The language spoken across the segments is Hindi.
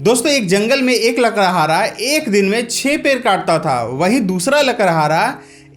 दोस्तों एक जंगल में एक लकड़हारा एक दिन में 6 पेड़ काटता था, वही दूसरा लकड़हारा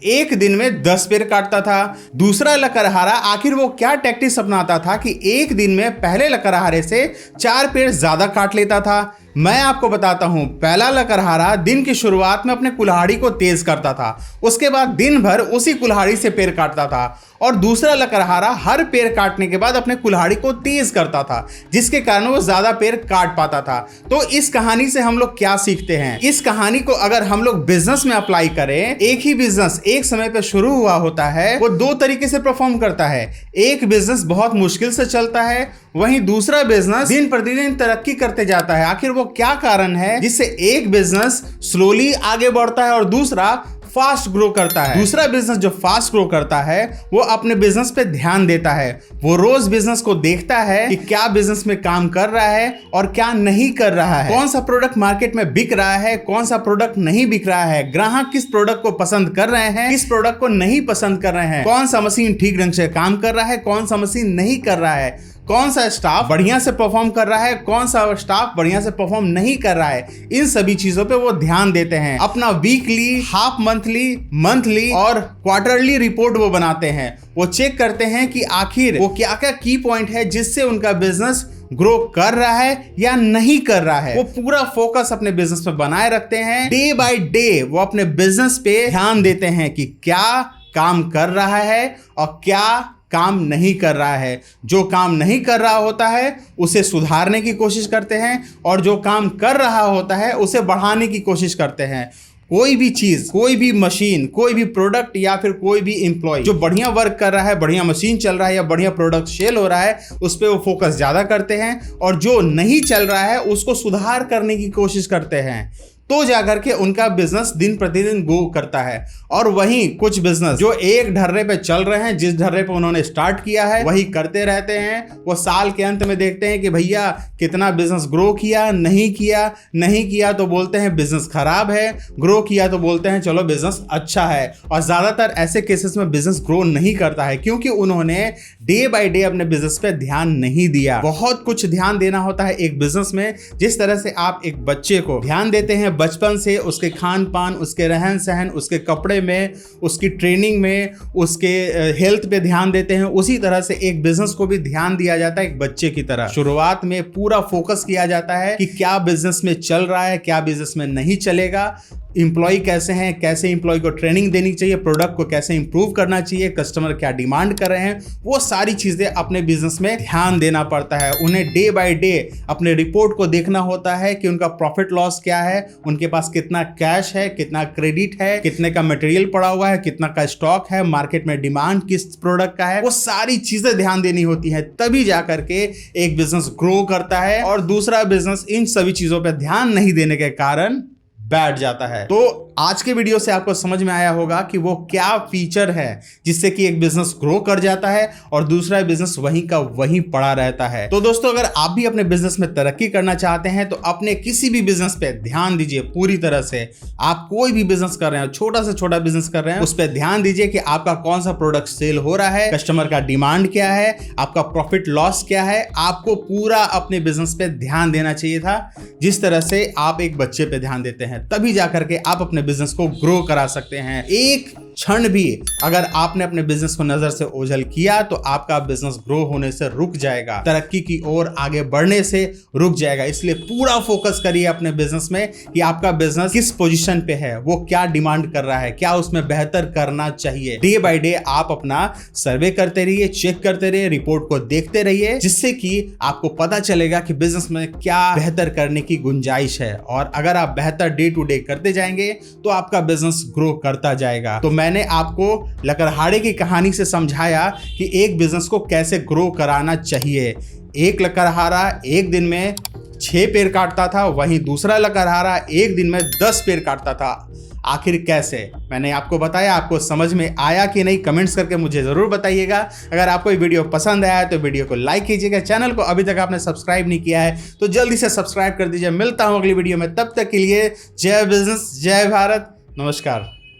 एक दिन में 10 पेड़ काटता था। दूसरा लकड़हारा आखिर वो क्या टैक्टिक्स अपनाता था कि एक दिन में पहले लकड़हारे से 4 पेड़ ज्यादा काट लेता था। मैं आपको बताता हूं, पहला लकड़हारा दिन की शुरुआत में अपने कुल्हाड़ी को तेज करता था, उसके बाद दिन भर उसी कुल्हाड़ी से पेड़ काटता था, और दूसरा लकड़हारा हर पेड़ काटने के बाद अपने कुल्हाड़ी को तेज करता था, जिसके कारण वो ज्यादा पेड़ काट पाता था। तो इस कहानी से हम लोग क्या सीखते हैं? इस कहानी को अगर हम लोग बिजनेस में अप्लाई करें, एक ही बिजनेस एक समय पे शुरू हुआ होता है, वो 2 तरीके से परफॉर्म करता है। एक बिजनेस बहुत मुश्किल से चलता है, वहीं दूसरा बिजनेस दिन प्रतिदिन तरक्की करते जाता है। आखिर वो क्या कारण है जिससे एक बिजनेस स्लोली आगे बढ़ता है और दूसरा फास्ट ग्रो करता है? दूसरा बिजनेस जो फास्ट ग्रो करता है वो अपने बिजनेस पे ध्यान देता है। वो रोज बिजनेस को देखता है कि क्या बिजनेस में काम कर रहा है और क्या नहीं कर रहा है, कौन सा प्रोडक्ट मार्केट में बिक रहा है, कौन सा प्रोडक्ट नहीं बिक रहा है, ग्राहक किस प्रोडक्ट को पसंद कर रहे हैं, किस प्रोडक्ट को नहीं पसंद कर रहे हैं, कौन सा मशीन ठीक ढंग से काम कर रहा है, कौन सा मशीन नहीं कर रहा है, कौन सा स्टाफ बढ़िया से परफॉर्म कर रहा है, कौन सा स्टाफ बढ़िया से परफॉर्म नहीं कर रहा है। इन सभी चीजों पे वो ध्यान देते हैं। अपना वीकली, हाफ मंथली और क्वार्टरली रिपोर्ट वो बनाते हैं। वो चेक करते हैं कि आखिर वो क्या क्या की पॉइंट है जिससे उनका बिजनेस ग्रो कर रहा है या नहीं कर रहा है। वो पूरा फोकस अपने बिजनेस पे बनाए रखते हैं। डे बाय डे वो अपने बिजनेस पे ध्यान देते हैं कि क्या काम कर रहा है और क्या काम नहीं कर रहा है। जो काम नहीं कर रहा होता है उसे सुधारने की कोशिश करते हैं, और जो काम कर रहा होता है उसे बढ़ाने की कोशिश करते हैं। कोई भी चीज, कोई भी मशीन, कोई भी प्रोडक्ट या फिर कोई भी एम्प्लॉय जो बढ़िया वर्क कर रहा है, बढ़िया मशीन चल रहा है या बढ़िया प्रोडक्ट सेल हो रहा है, उस पर वो फोकस ज्यादा करते हैं, और जो नहीं चल रहा है उसको सुधार करने की कोशिश करते हैं, तो जाकर के उनका बिजनेस दिन प्रतिदिन ग्रो करता है। और वहीं कुछ बिजनेस जो एक ढर्रे पे चल रहे हैं, जिस ढर्रे पे उन्होंने स्टार्ट किया है वही करते रहते हैं। वो साल के अंत में देखते हैं कि भैया कितना बिजनेस ग्रो किया, नहीं किया तो बोलते हैं बिजनेस खराब है, ग्रो किया तो बोलते हैं चलो बिजनेस अच्छा है। और ज्यादातर ऐसे केसेस में बिजनेस ग्रो नहीं करता है, क्योंकि उन्होंने डे बाय डे अपने बिजनेस पे ध्यान नहीं दिया। बहुत कुछ ध्यान देना होता है एक बिजनेस में। जिस तरह से आप एक बच्चे को ध्यान देते हैं बचपन से, उसके खान पान, उसके रहन सहन, उसके कपड़े में, उसकी ट्रेनिंग में, उसके हेल्थ पे ध्यान देते हैं, उसी तरह से एक बिजनेस को भी ध्यान दिया जाता है एक बच्चे की तरह। शुरुआत में पूरा फोकस किया जाता है कि क्या बिजनेस में चल रहा है, क्या बिजनेस में नहीं चलेगा, एम्प्लॉय कैसे हैं, कैसे एम्प्लॉय को ट्रेनिंग देनी चाहिए, प्रोडक्ट को कैसे इंप्रूव करना चाहिए, कस्टमर क्या डिमांड कर रहे हैं, वो सारी चीजें अपने बिजनेस में ध्यान देना पड़ता है। उन्हें डे बाय डे अपने रिपोर्ट को देखना होता है कि उनका प्रॉफिट लॉस क्या है, उनके पास कितना कैश है, कितना क्रेडिट है, कितने का मटेरियल पड़ा हुआ है, कितना का स्टॉक है, मार्केट में डिमांड किस प्रोडक्ट का है, वो सारी चीजें ध्यान देनी होती है। तभी जाकर के एक बिजनेस ग्रो करता है, और दूसरा बिजनेस इन सभी चीजों पर ध्यान नहीं देने के कारण बैठ जाता है। तो आज के वीडियो से आपको समझ में आया होगा कि वो क्या फीचर है जिससे कि एक बिजनेस ग्रो कर जाता है और दूसरा बिजनेस वहीं का वहीं पड़ा रहता है। तो दोस्तों अगर आप भी अपने बिजनेस में तरक्की करना चाहते हैं तो अपने किसी भी बिजनेस पे ध्यान दीजिए पूरी तरह से। आप कोई भी बिजनेस कर रहे हैं, छोटा से छोटा बिजनेस कर रहे हैं, उस पर ध्यान दीजिए कि आपका कौन सा प्रोडक्ट सेल हो रहा है, कस्टमर का डिमांड क्या है, आपका प्रॉफिट लॉस क्या है। आपको पूरा अपने बिजनेस पे ध्यान देना चाहिए था, जिस तरह से आप एक बच्चे पे ध्यान देते हैं। तभी जाकर के आप अपने बिजनेस को ग्रो करा सकते हैं। एक क्षण भी अगर आपने अपने बिजनेस को नजर से ओझल किया तो आपका बिजनेस ग्रो होने से रुक जाएगा, तरक्की की ओर आगे बढ़ने से रुक जाएगा। इसलिए पूरा फोकस करिए अपने बिजनेस में कि आपका बिजनेस किस पोजीशन पे है, वो क्या डिमांड कर रहा है, क्या उसमें बेहतर करना चाहिए। डे बाय डे आप अपना सर्वे करते रहिए, चेक करते रहिए, रिपोर्ट को देखते रहिए, जिससे कि आपको पता चलेगा कि बिजनेस में क्या बेहतर करने की गुंजाइश है। और अगर आप बेहतर डे टू डे करते जाएंगे तो आपका बिजनेस ग्रो करता जाएगा। तो मैंने आपको लकड़हारे की कहानी से समझाया कि एक बिजनेस को कैसे ग्रो कराना चाहिए। एक लकड़हारा एक दिन में 6 पेड़ काटता था, वहीं दूसरा लकड़हारा एक दिन में 10 पेड़ काटता था। आखिर कैसे? मैंने आपको बताया। आपको समझ में आया कि नहीं, कमेंट्स करके मुझे जरूर बताइएगा। अगर आपको ये वीडियो पसंद आया तो वीडियो को लाइक कीजिएगा। चैनल को अभी तक आपने सब्सक्राइब नहीं किया है तो जल्दी से सब्सक्राइब कर दीजिए। मिलता हूं अगली वीडियो में, तब तक के लिए जय बिजनेस, जय भारत, नमस्कार।